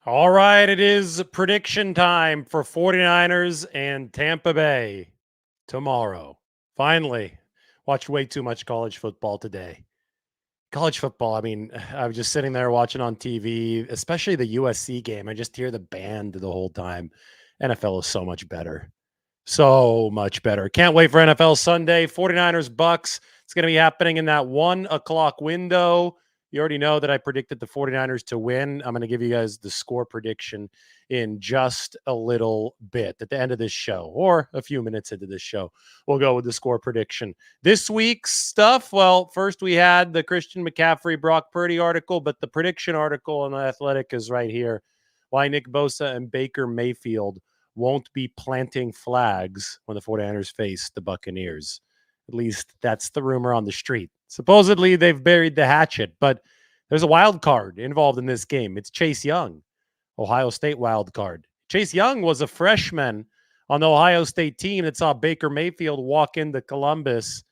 All right, it is prediction time for 49ers and Tampa Bay tomorrow. Finally, watched way too much college football today. College football, I mean, I was just sitting there watching on TV, especially the USC game. I just hear the band the whole time. NFL is so much better. So much better. Can't wait for NFL Sunday. 49ers Bucks. It's going to be happening in that 1 o'clock window. You already know that I predicted the 49ers to win. I'm going to give you guys the score prediction in just a little bit at the end of this show or a few minutes into this show. We'll go with the score prediction. This week's stuff, well, first we had the Christian McCaffrey, Brock Purdy article, but the prediction article on The Athletic is right here. Why Nick Bosa and Baker Mayfield won't be planting flags when the 49ers face the Buccaneers. At least that's the rumor on the street. Supposedly they've buried the hatchet, but there's a wild card involved in this game. It's Chase Young, Ohio State wild card. Chase Young was a freshman on the Ohio State team that saw Baker Mayfield walk into Columbus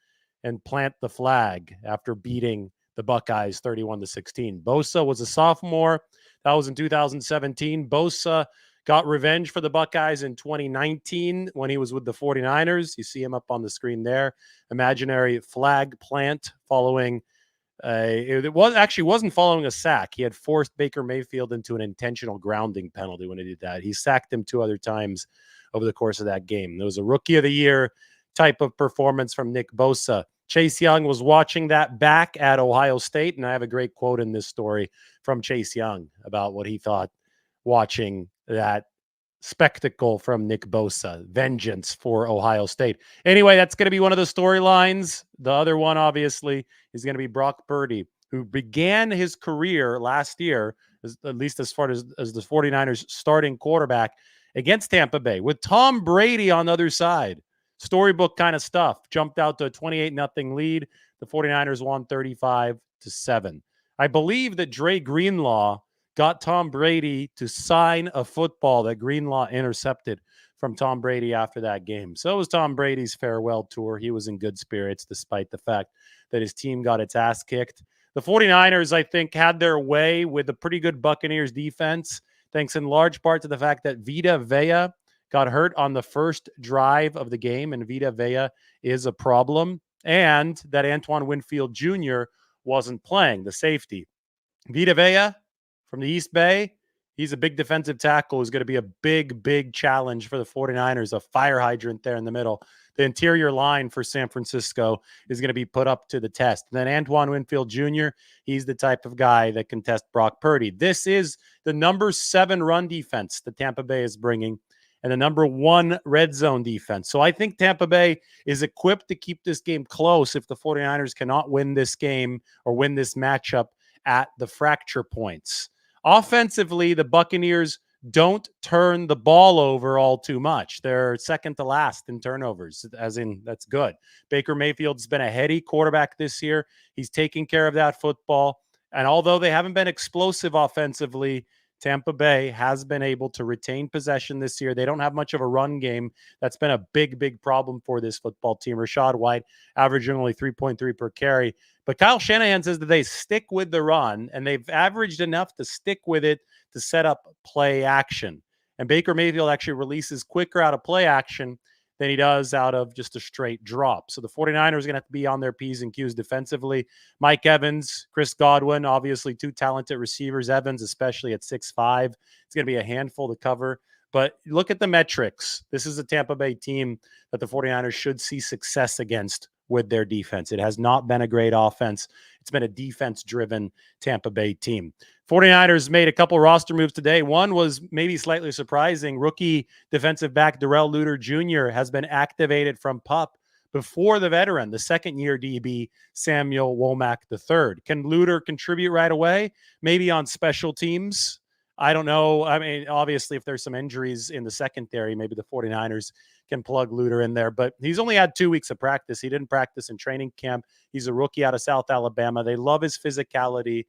and plant the flag after beating the Buckeyes 31-16. Bosa was a sophomore. That was in 2017. Bosa got revenge for the Buckeyes in 2019 when he was with the 49ers. You see him up on the screen there. Imaginary flag plant following wasn't following a sack. He had forced Baker Mayfield into an intentional grounding penalty when he did that. He sacked him 2 other times over the course of that game. It was a rookie of the year type of performance from Nick Bosa. Chase Young was watching that back at Ohio State, and I have a great quote in this story from Chase Young about what he thought watching that spectacle from Nick Bosa. Vengeance for Ohio State. Anyway, that's going to be one of the storylines. The other one, obviously, is going to be Brock Purdy, who began his career last year, at least as far as the 49ers starting quarterback, against Tampa Bay with Tom Brady on the other side. Storybook kind of stuff. Jumped out to a 28-0 lead. The 49ers won 35-7. I believe that Dre Greenlaw got Tom Brady to sign a football that Greenlaw intercepted from Tom Brady after that game. So it was Tom Brady's farewell tour. He was in good spirits despite the fact that his team got its ass kicked. The 49ers, I think, had their way with a pretty good Buccaneers defense, thanks in large part to the fact that Vita Vea got hurt on the first drive of the game, and Vita Vea is a problem, and that Antoine Winfield Jr. wasn't playing, the safety. Vita Vea from the East Bay, he's a big defensive tackle who's going to be a big challenge for the 49ers, a fire hydrant there in the middle. The interior line for San Francisco is going to be put up to the test. And then Antoine Winfield Jr., he's the type of guy that can test Brock Purdy. This is the number 7 run defense that Tampa Bay is bringing and the number 1 red zone defense. So I think Tampa Bay is equipped to keep this game close if the 49ers cannot win this game or win this matchup at the fracture points. Offensively, the Buccaneers don't turn the ball over all too much. They're second to last in turnovers, as in that's good. Baker Mayfield's been a heady quarterback this year. He's taking care of that football. And although they haven't been explosive offensively, Tampa Bay has been able to retain possession this year. They don't have much of a run game. That's been a big problem for this football team. Rachaad White averaging only 3.3 per carry. But Kyle Shanahan says that they stick with the run, and they've averaged enough to stick with it to set up play action. And Baker Mayfield actually releases quicker out of play action than he does out of just a straight drop. So the 49ers are going to have to be on their P's and Q's defensively. Mike Evans, Chris Godwin, obviously 2 talented receivers. Evans, especially at 6'5", it's going to be a handful to cover. But look at the metrics. This is a Tampa Bay team that the 49ers should see success against with their defense. It has not been a great offense. It's been a defense-driven Tampa Bay team. 49ers made a couple roster moves today. One was maybe slightly surprising. Rookie defensive back Darrell Luter Jr. has been activated from PUP before the veteran, the second-year DB, Samuel Womack III. Can Luter contribute right away? Maybe on special teams? I don't know. I mean, obviously, if there's some injuries in the secondary, maybe the 49ers can plug Luter in there. But he's only had 2 weeks of practice. He didn't practice in training camp. He's a rookie out of South Alabama. They love his physicality.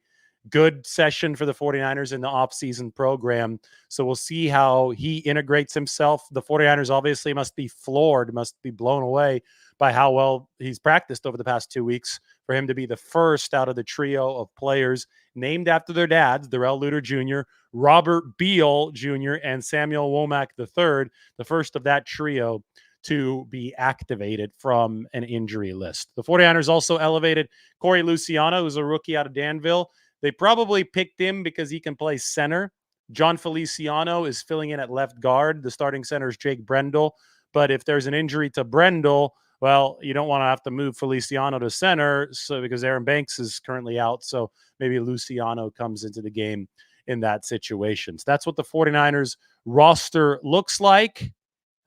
Good session for the 49ers in the offseason program. So we'll see how he integrates himself. The 49ers obviously must be floored, must be blown away by how well he's practiced over the past 2 weeks for him to be the first out of the trio of players named after their dads, Darrell Luter Jr., Robert Beal Jr., and Samuel Womack III, the first of that trio to be activated from an injury list. The 49ers also elevated Corey Luciano, who's a rookie out of Danville. They probably picked him because he can play center. John Feliciano is filling in at left guard. The starting center is Jake Brendel. But if there's an injury to Brendel, well, you don't want to have to move Feliciano to center, so because Aaron Banks is currently out. So maybe Luciano comes into the game in that situation. So that's what the 49ers roster looks like.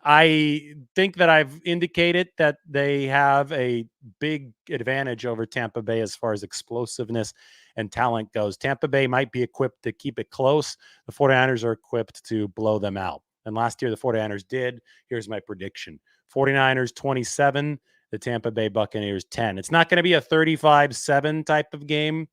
I think that I've indicated that they have a big advantage over Tampa Bay as far as explosiveness and talent goes. Tampa Bay might be equipped to keep it close. The 49ers are equipped to blow them out. And last year, the 49ers did. Here's my prediction. 49ers 27, the Tampa Bay Buccaneers 10. It's not going to be a 35-7 type of game,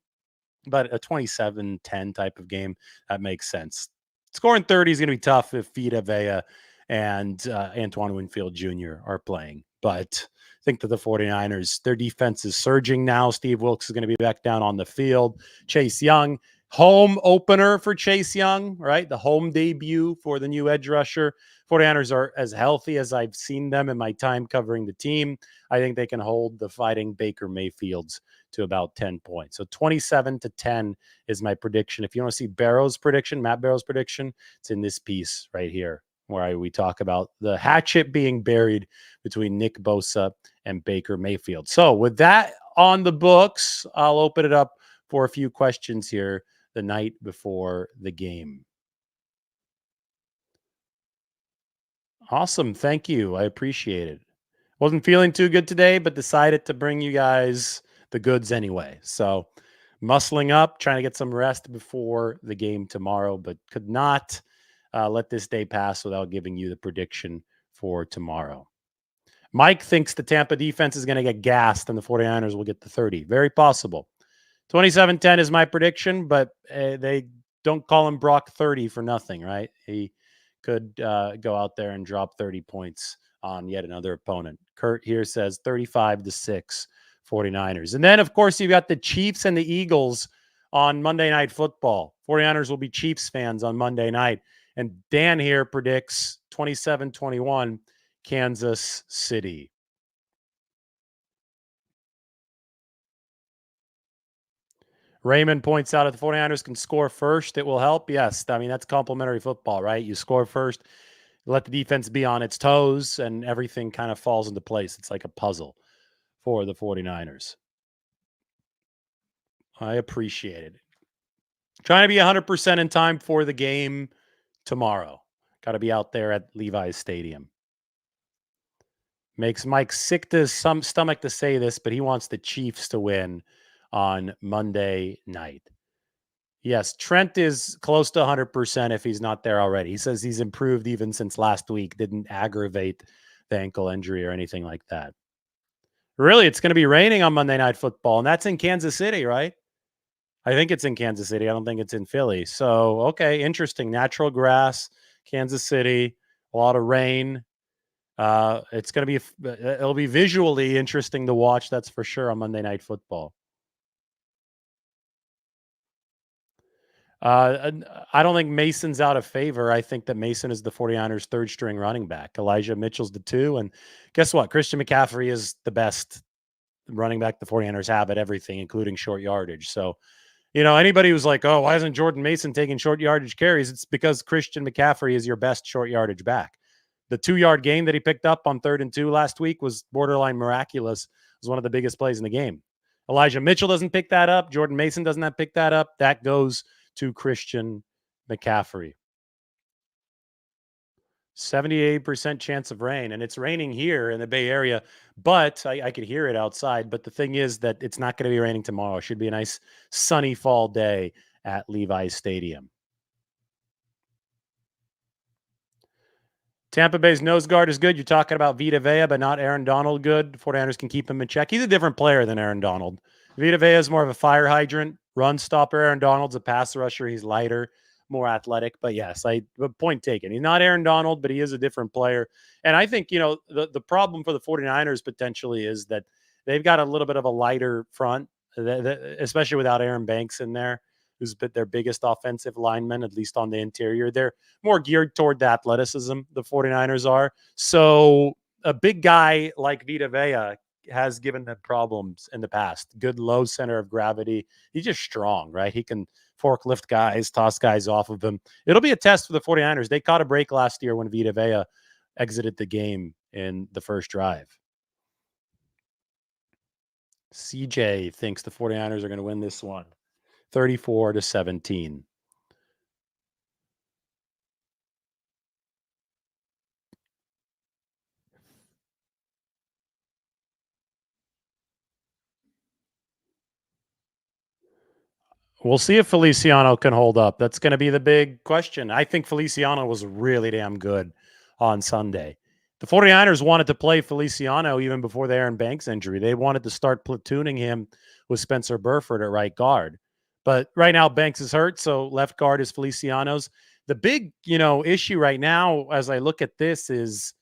but a 27-10 type of game. That makes sense. Scoring 30 is going to be tough if Vita Vea and Antoine Winfield Jr. are playing. But I think that the 49ers, their defense is surging now. Steve Wilkes is going to be back down on the field. Chase Young, home opener for Chase Young, right? The home debut for the new edge rusher. 49ers are as healthy as I've seen them in my time covering the team. I think they can hold the Fighting Baker Mayfields to about 10 points. So 27-10 is my prediction. If you want to see Barrow's prediction, Matt Barrow's prediction, it's in this piece right here, where we talk about the hatchet being buried between Nick Bosa and Baker Mayfield. So with that on the books, I'll open it up for a few questions here the night before the game. Awesome. Thank you. I appreciate it. Wasn't feeling too good today, but decided to bring you guys the goods anyway. So muscling up, trying to get some rest before the game tomorrow, but could not let this day pass without giving you the prediction for tomorrow. Mike thinks the Tampa defense is going to get gassed and the 49ers will get the 30. Very possible. 27-10 is my prediction, but they don't call him Brock 30 for nothing, right? He could go out there and drop 30 points on yet another opponent. Kurt here says 35-6 49ers. And then, of course, you've got the Chiefs and the Eagles on Monday Night Football. 49ers will be Chiefs fans on Monday night. And Dan here predicts 27-21 Kansas City. Raymond points out if the 49ers can score first, it will help. Yes, I mean, that's complimentary football, right? You score first, let the defense be on its toes, and everything kind of falls into place. It's like a puzzle for the 49ers. I appreciate it. Trying to be 100% in time for the game tomorrow. Got to be out there at Levi's Stadium. Makes Mike sick to some stomach to say this, but he wants the Chiefs to win on Monday night. Yes, Trent is close to 100% if he's not there already. He says he's improved even since last week, didn't aggravate the ankle injury or anything like that. Really, it's going to be raining on Monday Night Football, and that's in Kansas City, right? I think it's in Kansas City. I don't think it's in Philly. So, okay, interesting. Natural grass, Kansas City, a lot of rain. It's going to be, it'll be visually interesting to watch. That's for sure on Monday Night Football. I don't think Mason's out of favor. I think that Mason is the 49ers' third string running back. Elijah Mitchell's the 2. And guess what? Christian McCaffrey is the best running back the 49ers have at everything, including short yardage. So, anybody who's like, oh, why isn't Jordan Mason taking short yardage carries? It's because Christian McCaffrey is your best short yardage back. The 2-yard gain that he picked up on 3rd and 2 last week was borderline miraculous. It was one of the biggest plays in the game. Elijah Mitchell doesn't pick that up. Jordan Mason doesn't pick that up. That goes to Christian McCaffrey. 78% chance of rain, and it's raining here in the Bay Area, but I could hear it outside. But the thing is that it's not going to be raining tomorrow. It should be a nice sunny fall day at Levi's Stadium. Tampa Bay's nose guard is good. You're talking about Vita Vea, but not Aaron Donald good. The 49ers can keep him in check. He's a different player than Aaron Donald. Vita Vea is more of a fire hydrant, run stopper. Aaron Donald's a pass rusher. He's lighter, more athletic. But yes, but point taken. He's not Aaron Donald, but he is a different player. And I think, the problem for the 49ers potentially is that they've got a little bit of a lighter front, especially without Aaron Banks in there, who's been their biggest offensive lineman, at least on the interior. They're more geared toward the athleticism, the 49ers are. So a big guy like Vita Vea has given them problems in the past. Good low center of gravity. He's just strong, right? He can forklift guys, toss guys off of him. It'll be a test for the 49ers. They caught a break last year when Vita Vea exited the game in the first drive. CJ thinks the 49ers are going to win this one 34-17. We'll see if Feliciano can hold up. That's going to be the big question. I think Feliciano was really damn good on Sunday. The 49ers wanted to play Feliciano even before the Aaron Banks injury. They wanted to start platooning him with Spencer Burford at right guard. But right now, Banks is hurt, so left guard is Feliciano's. The big, issue right now, as I look at this, is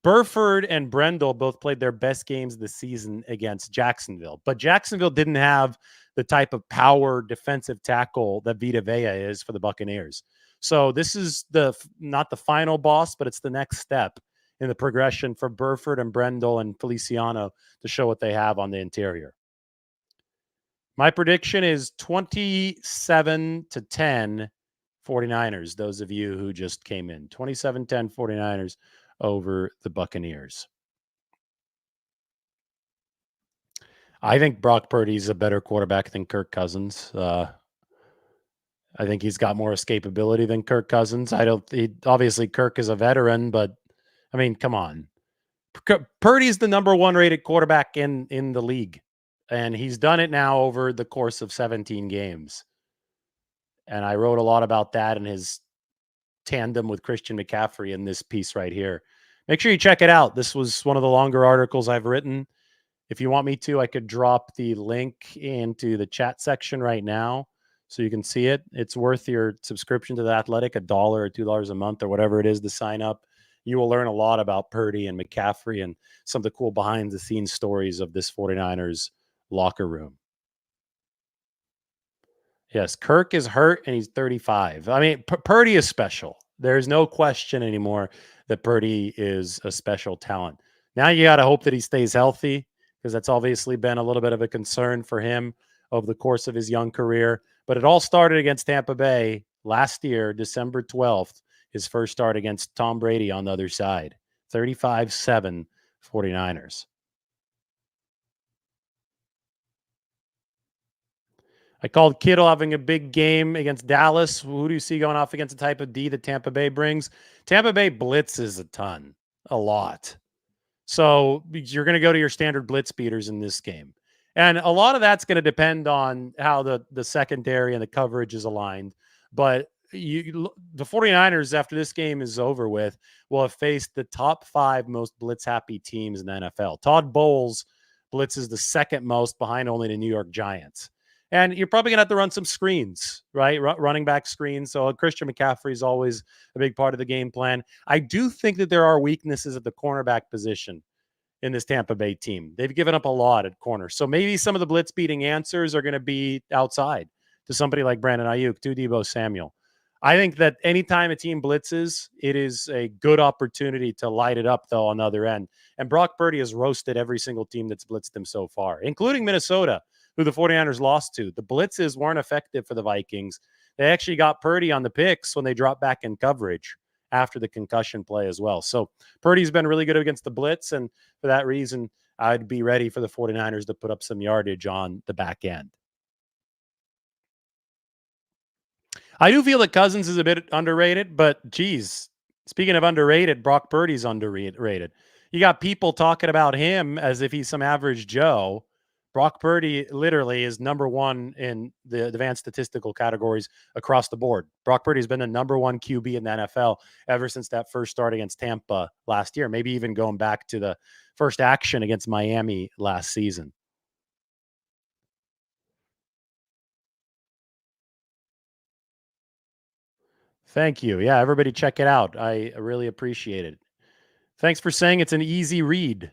Burford and Brendel both played their best games this season against Jacksonville, but Jacksonville didn't have the type of power defensive tackle that Vita Vea is for the Buccaneers. So this is not the final boss, but it's the next step in the progression for Burford and Brendel and Feliciano to show what they have on the interior. My prediction is 27-10 49ers. Those of you who just came in, 27-10 49ers over the Buccaneers. I think Brock Purdy's a better quarterback than Kirk Cousins. I think he's got more escapability than Kirk Cousins. Obviously Kirk is a veteran, but I mean, come on. Purdy's the number one rated quarterback in the league, and he's done it now over the course of 17 games. And I wrote a lot about that in his tandem with Christian McCaffrey in this piece right here. Make sure you check it out. This was one of the longer articles I've written. If you want me to, I could drop the link into the chat section right now so you can see it. It's worth your subscription to The Athletic, $1 or $2 a month or whatever it is to sign up. You will learn a lot about Purdy and McCaffrey and some of the cool behind-the-scenes stories of this 49ers locker room. Yes, Kirk is hurt and he's 35. I mean, Purdy is special. There's no question anymore that Purdy is a special talent. Now you got to hope that he stays healthy, because that's obviously been a little bit of a concern for him over the course of his young career. But it all started against Tampa Bay last year, December 12th, his first start against Tom Brady on the other side. 35-7 49ers. I called Kittle having a big game against Dallas. Who do you see going off against the type of D that Tampa Bay brings? Tampa Bay blitzes a lot. So you're going to go to your standard blitz beaters in this game. And a lot of that's going to depend on how the secondary and the coverage is aligned. But the 49ers, after this game is over with, will have faced the top 5 most blitz-happy teams in the NFL. Todd Bowles blitzes the second most, behind only the New York Giants. And you're probably going to have to run some screens, right? Running back screens. So Christian McCaffrey is always a big part of the game plan. I do think that there are weaknesses at the cornerback position in this Tampa Bay team. They've given up a lot at corner. So maybe some of the blitz beating answers are going to be outside to somebody like Brandon Ayuk, to Deebo Samuel. I think that anytime a team blitzes, it is a good opportunity to light it up, though, on the other end. And Brock Purdy has roasted every single team that's blitzed him so far, including Minnesota, who the 49ers lost to. The blitzes weren't effective for the Vikings. They actually got Purdy on the picks when they dropped back in coverage after the concussion play as well. So Purdy's been really good against the blitz, and for that reason, I'd be ready for the 49ers to put up some yardage on the back end. I do feel that Cousins is a bit underrated, but geez, speaking of underrated, Brock Purdy's underrated. You got people talking about him as if he's some average Joe. Brock Purdy literally is number one in the advanced statistical categories across the board. Brock Purdy has been the number one QB in the NFL ever since that first start against Tampa last year, maybe even going back to the first action against Miami last season. Thank you. Yeah, everybody check it out. I really appreciate it. Thanks for saying it's an easy read.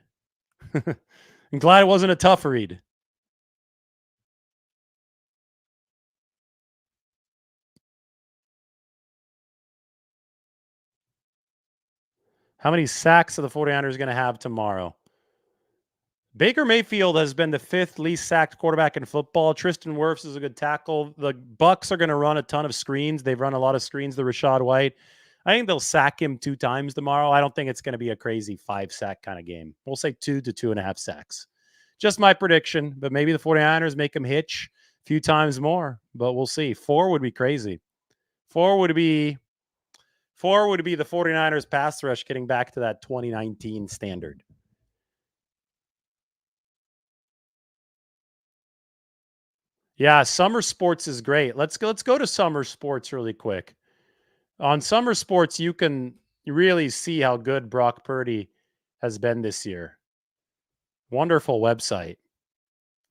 I'm glad it wasn't a tough read. How many sacks are the 49ers going to have tomorrow? Baker Mayfield has been the fifth least sacked quarterback in football. Tristan Wirfs is a good tackle. The Bucks are going to run a ton of screens. They've run a lot of screens to Rashad White. I think they'll sack him 2 times tomorrow. I don't think it's going to be a crazy 5-sack kind of game. We'll say 2 to 2.5 sacks. Just my prediction, but maybe the 49ers make him hitch a few times more, but we'll see. 4 would be crazy. 4 would be the 49ers pass rush getting back to that 2019 standard. Yeah, summer sports is great. Let's go to summer sports really quick. On summer sports, you can really see how good Brock Purdy has been this year. Wonderful website.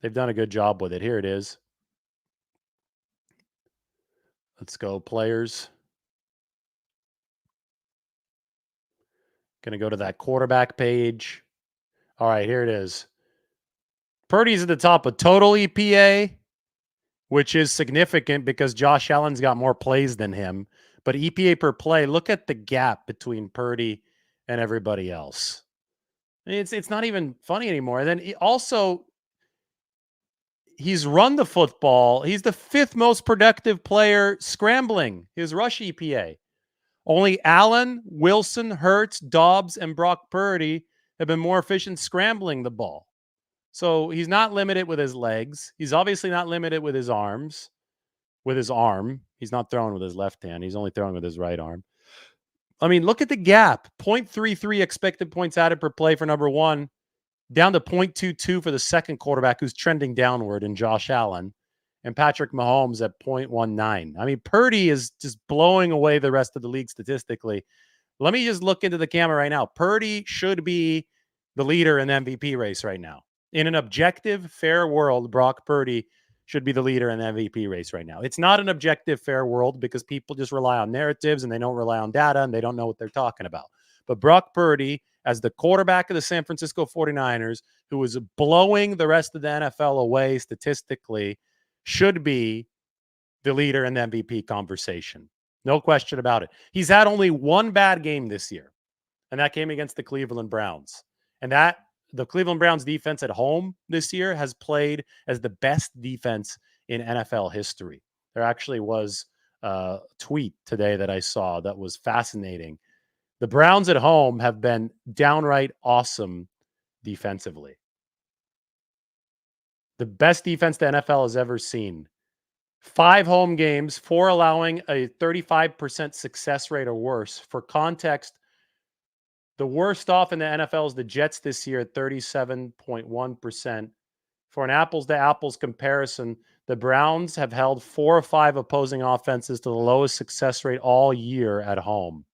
They've done a good job with it. Here it is. Let's go players. Going to go to that quarterback page. All right, here it is. Purdy's at the top of total EPA, which is significant because Josh Allen's got more plays than him. But EPA per play, look at the gap between Purdy and everybody else. It's not even funny anymore. And then he's run the football. He's the 5th most productive player scrambling, his rush EPA. Only Allen, Wilson, Hurts, Dobbs, and Brock Purdy have been more efficient scrambling the ball. So he's not limited with his legs. He's obviously not limited with his arms, with his arm. He's not throwing with his left hand. He's only throwing with his right arm. I mean, look at the gap. 0.33 expected points added per play for number one, down to 0.22 for the second quarterback who's trending downward in Josh Allen, and Patrick Mahomes at 0.19. I mean, Purdy is just blowing away the rest of the league statistically. Let me just look into the camera right now. Purdy should be the leader in the MVP race right now. In an objective, fair world, Brock Purdy should be the leader in the MVP race right now. It's not an objective, fair world because people just rely on narratives and they don't rely on data and they don't know what they're talking about. But Brock Purdy, as the quarterback of the San Francisco 49ers, who is blowing the rest of the NFL away statistically, should be the leader in the MVP conversation. No question about it. He's had only one bad game this year, and that came against the Cleveland Browns. And the Cleveland Browns defense at home this year has played as the best defense in NFL history. There actually was a tweet today that I saw that was fascinating. The Browns at home have been downright awesome defensively. The best defense the NFL has ever seen. 5 home games, 4 allowing a 35% success rate or worse. For context, the worst off in the NFL is the Jets this year at 37.1%. For an apples to apples comparison, the Browns have held 4 or 5 opposing offenses to the lowest success rate all year at home.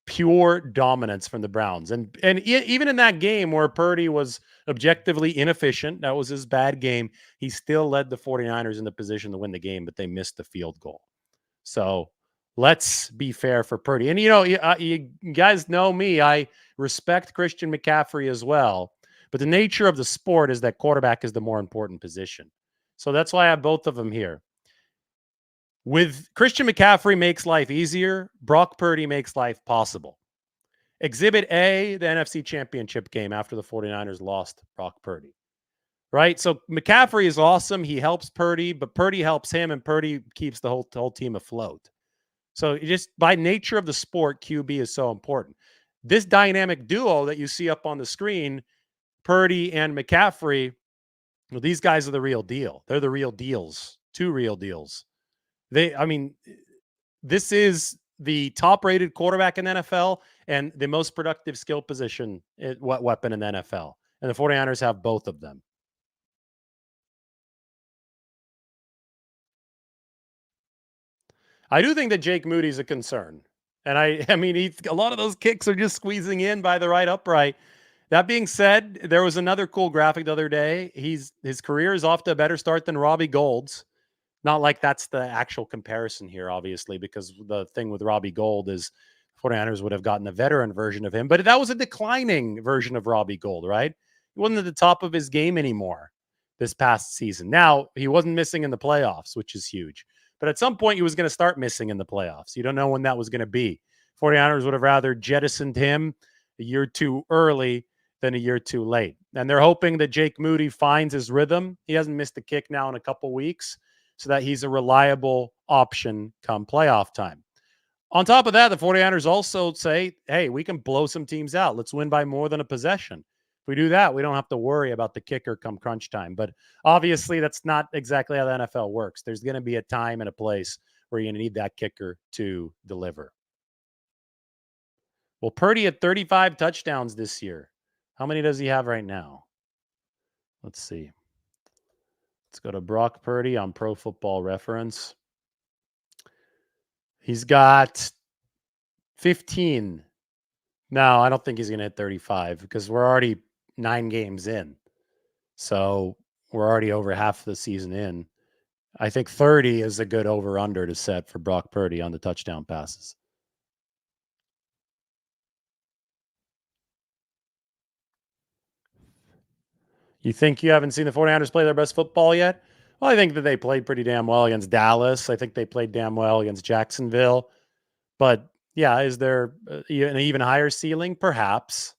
Pure dominance from the Browns. And even in that game where Purdy was objectively inefficient, that was his bad game, he still led the 49ers in the position to win the game, but they missed the field goal. So let's be fair for Purdy. And, you guys know me. I respect Christian McCaffrey as well. But the nature of the sport is that quarterback is the more important position. So that's why I have both of them here. With Christian McCaffrey makes life easier. Brock Purdy makes life possible. Exhibit A, the NFC Championship game after the 49ers lost Brock Purdy. Right? So McCaffrey is awesome. He helps Purdy, but Purdy helps him, and Purdy keeps the whole team afloat. So just by nature of the sport, QB is so important. This dynamic duo that you see up on the screen, Purdy and McCaffrey, well, these guys are the real deal. They're the real deals. 2 real deals. This is the top-rated quarterback in the NFL and the most productive skill position weapon in the NFL. And the 49ers have both of them. I do think that Jake Moody's a concern. And I mean, a lot of those kicks are just squeezing in by the right upright. That being said, there was another cool graphic the other day. His career is off to a better start than Robbie Gould's. Not like that's the actual comparison here, obviously, because the thing with Robbie Gould is 49ers would have gotten a veteran version of him, but that was a declining version of Robbie Gould, right? He wasn't at the top of his game anymore this past season. Now, he wasn't missing in the playoffs, which is huge. But at some point, he was going to start missing in the playoffs. You don't know when that was going to be. 49ers would have rather jettisoned him a year too early than a year too late. And they're hoping that Jake Moody finds his rhythm. He hasn't missed a kick now in a couple weeks, so that he's a reliable option come playoff time. On top of that, the 49ers also say, hey, we can blow some teams out. Let's win by more than a possession. If we do that, we don't have to worry about the kicker come crunch time. But obviously, that's not exactly how the NFL works. There's going to be a time and a place where you're going to need that kicker to deliver. Well, Purdy had 35 touchdowns this year. How many does he have right now? Let's see. Let's go to Brock Purdy on Pro Football Reference. He's got 15. No, I don't think he's going to hit 35 because we're already 9 games in. So we're already over half the season in. I think 30 is a good over-under to set for Brock Purdy on the touchdown passes. You think you haven't seen the 49ers play their best football yet? Well, I think that they played pretty damn well against Dallas. I think they played damn well against Jacksonville. But yeah, is there an even higher ceiling? Perhaps.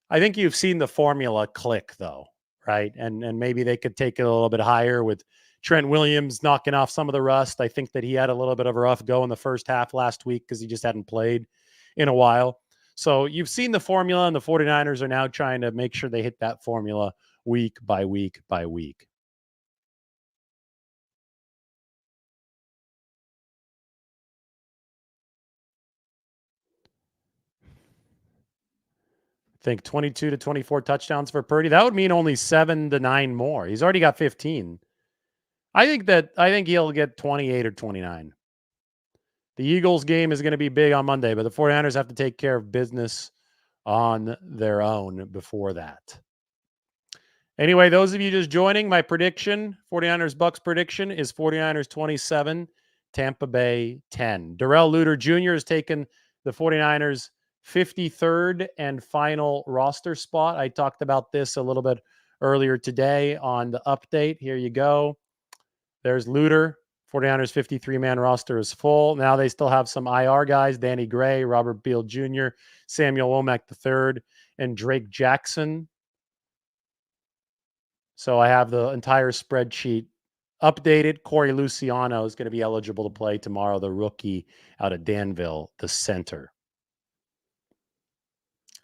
I think you've seen the formula click, though, right? And maybe they could take it a little bit higher with Trent Williams knocking off some of the rust. I think that he had a little bit of a rough go in the first half last week because he just hadn't played in a while. So you've seen the formula, and the 49ers are now trying to make sure they hit that formula week by week by week. I think 22 to 24 touchdowns for Purdy. That would mean only 7 to 9 more. He's already got 15. I think he'll get 28 or 29. The Eagles game is going to be big on Monday, but the 49ers have to take care of business on their own before that. Anyway, those of you just joining, my prediction, 49ers Bucks prediction is 49ers 27, Tampa Bay 10. Darrell Luter Jr. has taken the 49ers 53rd and final roster spot. I talked about this a little bit earlier today on the update. Here you go. There's Luter. 49ers 53-man roster is full. Now they still have some IR guys, Danny Gray, Robert Beal Jr., Samuel Womack III, and Drake Jackson. So I have the entire spreadsheet updated. Corey Luciano is going to be eligible to play tomorrow, the rookie out of Danville, the center.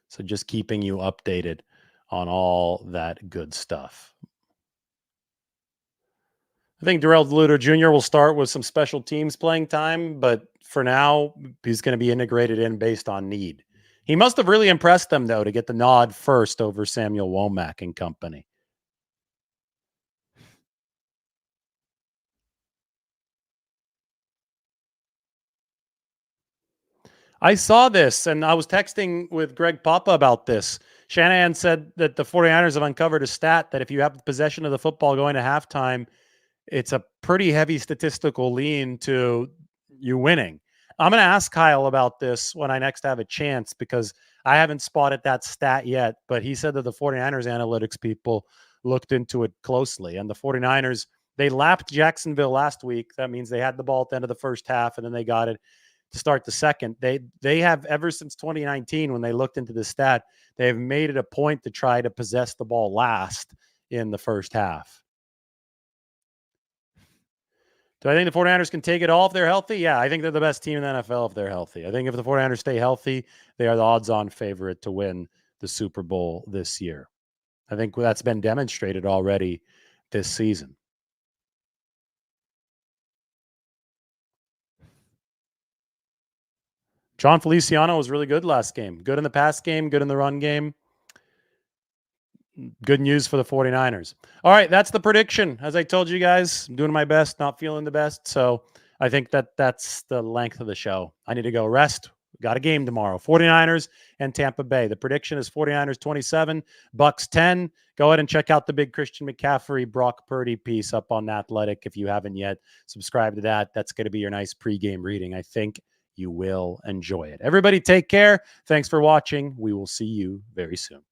So just keeping you updated on all that good stuff. I think Darrell Luter Jr. will start with some special teams playing time, but for now, he's going to be integrated in based on need. He must have really impressed them, though, to get the nod first over Samuel Womack and company. I saw this, and I was texting with Greg Papa about this. Shanahan said that the 49ers have uncovered a stat that if you have possession of the football going to halftime, it's a pretty heavy statistical lean to you winning. I'm going to ask Kyle about this when I next have a chance because I haven't spotted that stat yet, but he said that the 49ers analytics people looked into it closely, and the 49ers, they lapped Jacksonville last week. That means they had the ball at the end of the first half, and then they got it to start the second. They have, ever since 2019, when they looked into the stat, they have made it a point to try to possess the ball last in the first half. Do I think the 49ers can take it all if they're healthy? Yeah, I think they're the best team in the NFL if they're healthy. I think if the 49ers stay healthy, they are the odds-on favorite to win the Super Bowl this year. I think that's been demonstrated already this season. John Feliciano was really good last game. Good in the pass game, good in the run game. Good news for the 49ers. All right, that's the prediction. As I told you guys, I'm doing my best, not feeling the best. So I think that's the length of the show. I need to go rest. We got a game tomorrow. 49ers and Tampa Bay. The prediction is 49ers 27, Bucks 10. Go ahead and check out the big Christian McCaffrey, Brock Purdy piece up on The Athletic. If you haven't yet, subscribe to that. That's going to be your nice pregame reading. I think you will enjoy it. Everybody take care. Thanks for watching. We will see you very soon.